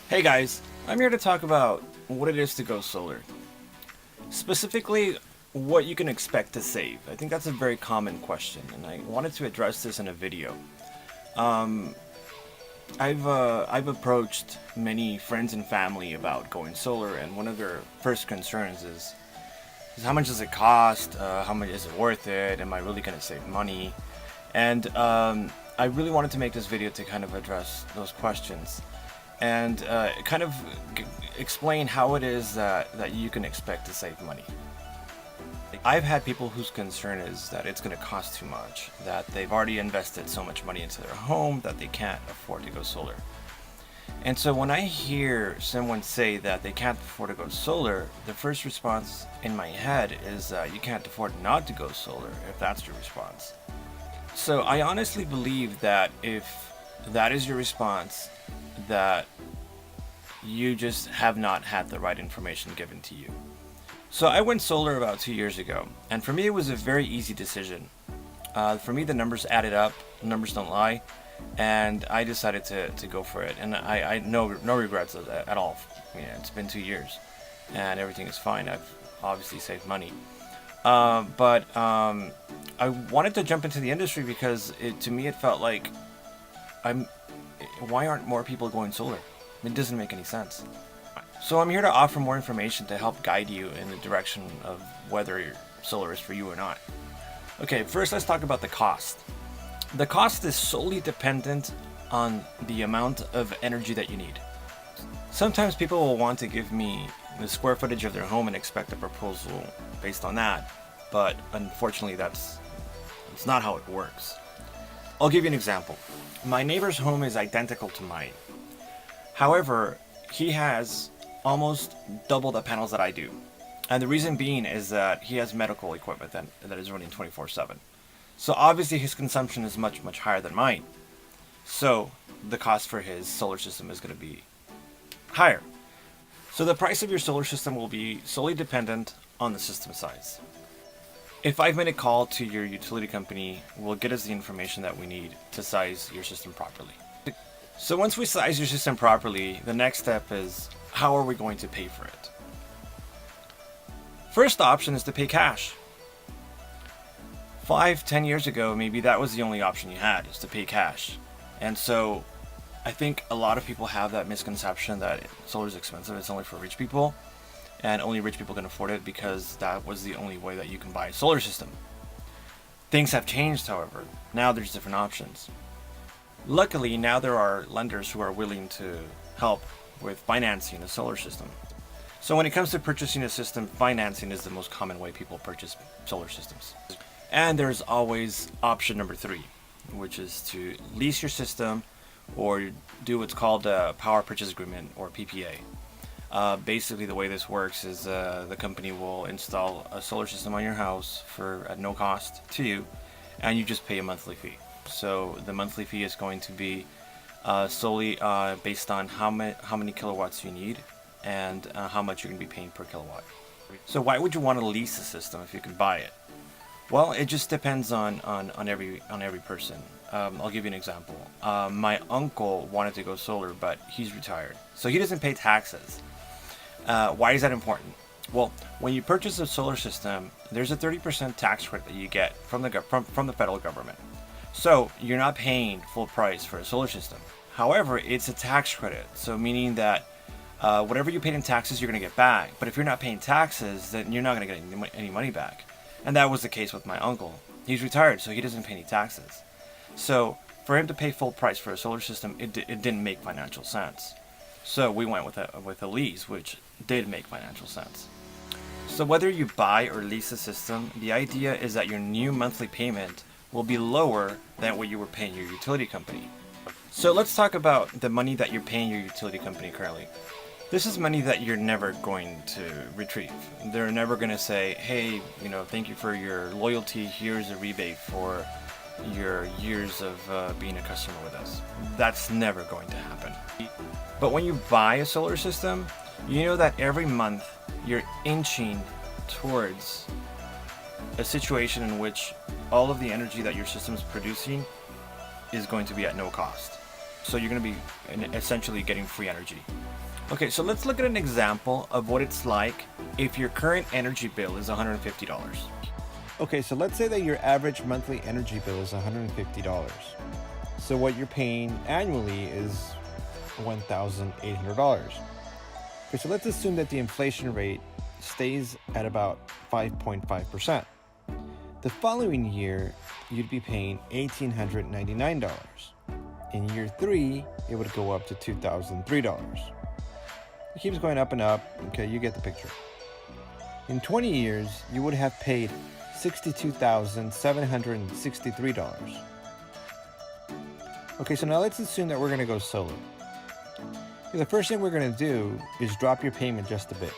Hey guys, I'm here to talk about what it is to go solar. Specifically, what you can expect to save. I think that's a very common question, and I wanted to address this in a video. Um, I've approached many friends and family about going solar, and one of their first concerns is how much does it cost? How much is it worth it? Am I really going to save money? And I really wanted to make this video to kind of address those questions and kind of explain how it is that you can expect to save money. I've had people whose concern is that it's going to cost too much, that they've already invested so much money into their home that they can't afford to go solar. And so when I hear someone say that they can't afford to go solar, the first response in my head is you can't afford not to go solar, if that's your response. So I honestly believe that if that is your response, that you just have not had the right information given to you. So I went solar about 2 years ago, and for me it was a very easy decision. For me the numbers added up, the numbers don't lie, and I decided to go for it. And I no regrets at all. It's been 2 years, and everything is fine. I've obviously saved money. But I wanted to jump into the industry because to me it felt like why aren't more people going solar? It doesn't make any sense. So I'm here to offer more information to help guide you in the direction of whether solar is for you or not. Okay, first let's talk about the cost. The cost is solely dependent on the amount of energy that you need. Sometimes people will want to give me the square footage of their home and expect a proposal based on that, but unfortunately that's not how it works. I'll give you an example. My neighbor's home is identical to mine. However, he has almost double the panels that I do. And the reason being is that he has medical equipment that is running 24/7. So obviously his consumption is much, much higher than mine. So the cost for his solar system is going to be higher. So the price of your solar system will be solely dependent on the system size. A 5-minute call to your utility company will get us the information that we need to size your system properly. So once we size your system properly, the next step is how are we going to pay for it? First option is to pay cash. 5-10 years ago, maybe that was the only option you had, is to pay cash. And so I think a lot of people have that misconception that solar is expensive, it's only for rich people, and only rich people can afford it because that was the only way that you can buy a solar system. Things have changed, however. Now there's different options. Luckily, now there are lenders who are willing to help with financing a solar system. So when it comes to purchasing a system, financing is the most common way people purchase solar systems. And there's always option number 3, which is to lease your system or do what's called a power purchase agreement, or PPA. Basically the way this works is the company will install a solar system on your house at no cost to you, and you just pay a monthly fee. So the monthly fee is going to be solely based on how many kilowatts you need and how much you're going to be paying per kilowatt. So why would you want to lease a system if you can buy it? Well, it just depends on every person. I'll give you an example. My uncle wanted to go solar, but he's retired, so he doesn't pay taxes. Why is that important? Well, when you purchase a solar system, there's a 30% tax credit that you get from the federal government. So you're not paying full price for a solar system. However, it's a tax credit, so meaning that whatever you paid in taxes, you're going to get back. But if you're not paying taxes, then you're not going to get any money back. And that was the case with my uncle. He's retired, so he doesn't pay any taxes. So for him to pay full price for a solar system, it didn't make financial sense. So we went with a lease, which did make financial sense. So whether you buy or lease a system, the idea is that your new monthly payment will be lower than what you were paying your utility company. So let's talk about the money that you're paying your utility company currently. This is money that you're never going to retrieve. They're never going to say, hey, thank you for your loyalty, here's a rebate for your years of being a customer with us. That's never going to happen. But when you buy a solar system, you know that every month you're inching towards a situation in which all of the energy that your system is producing is going to be at no cost. So you're going to be essentially getting free energy. Okay, so let's look at an example of what it's like if your current energy bill is $150. Okay, so let's say that your average monthly energy bill is $150. So what you're paying annually is $1,800. Okay, so let's assume that the inflation rate stays at about 5.5%. The following year, you'd be paying $1,899. In year 3, it would go up to $2,003. It keeps going up and up. Okay, you get the picture. In 20 years, you would have paid $62,763. Okay, so now let's assume that we're going to go solar. The first thing we're going to do is drop your payment just a bit.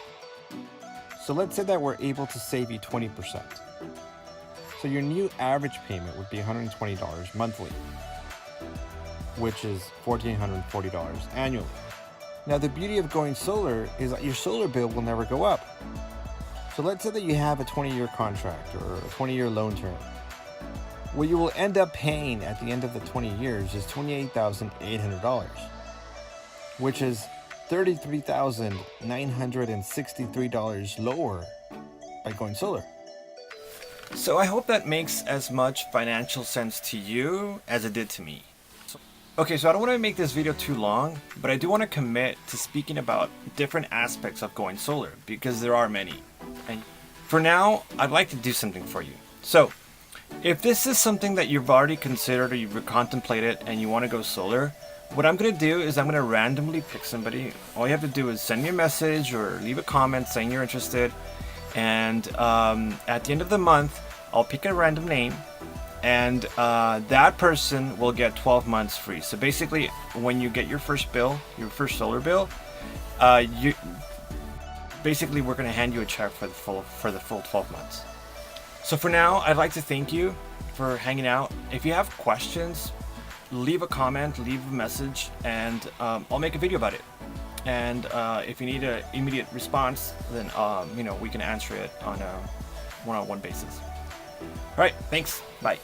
So let's say that we're able to save you 20%. So your new average payment would be $120 monthly, which is $1,440 annually. Now the beauty of going solar is that your solar bill will never go up. So let's say that you have a 20-year contract or a 20-year loan term. What you will end up paying at the end of the 20 years is $28,800, which is $33,963 lower by going solar. So I hope that makes as much financial sense to you as it did to me. Okay, so I don't want to make this video too long, but I do want to commit to speaking about different aspects of going solar, because there are many. And for now, I'd like to do something for you. So, if this is something that you've already considered or you've contemplated and you want to go solar, what I'm going to do is I'm going to randomly pick somebody. All you have to do is send me a message or leave a comment saying you're interested. And at the end of the month, I'll pick a random name. And that person will get 12 months free. So basically, when you get your first bill, your first solar bill, we're going to hand you a check for the full 12 months. So for now, I'd like to thank you for hanging out. If you have questions, leave a comment, leave a message, and I'll make a video about it. And if you need an immediate response, then we can answer it on a one-on-one basis. All right, thanks. Bye.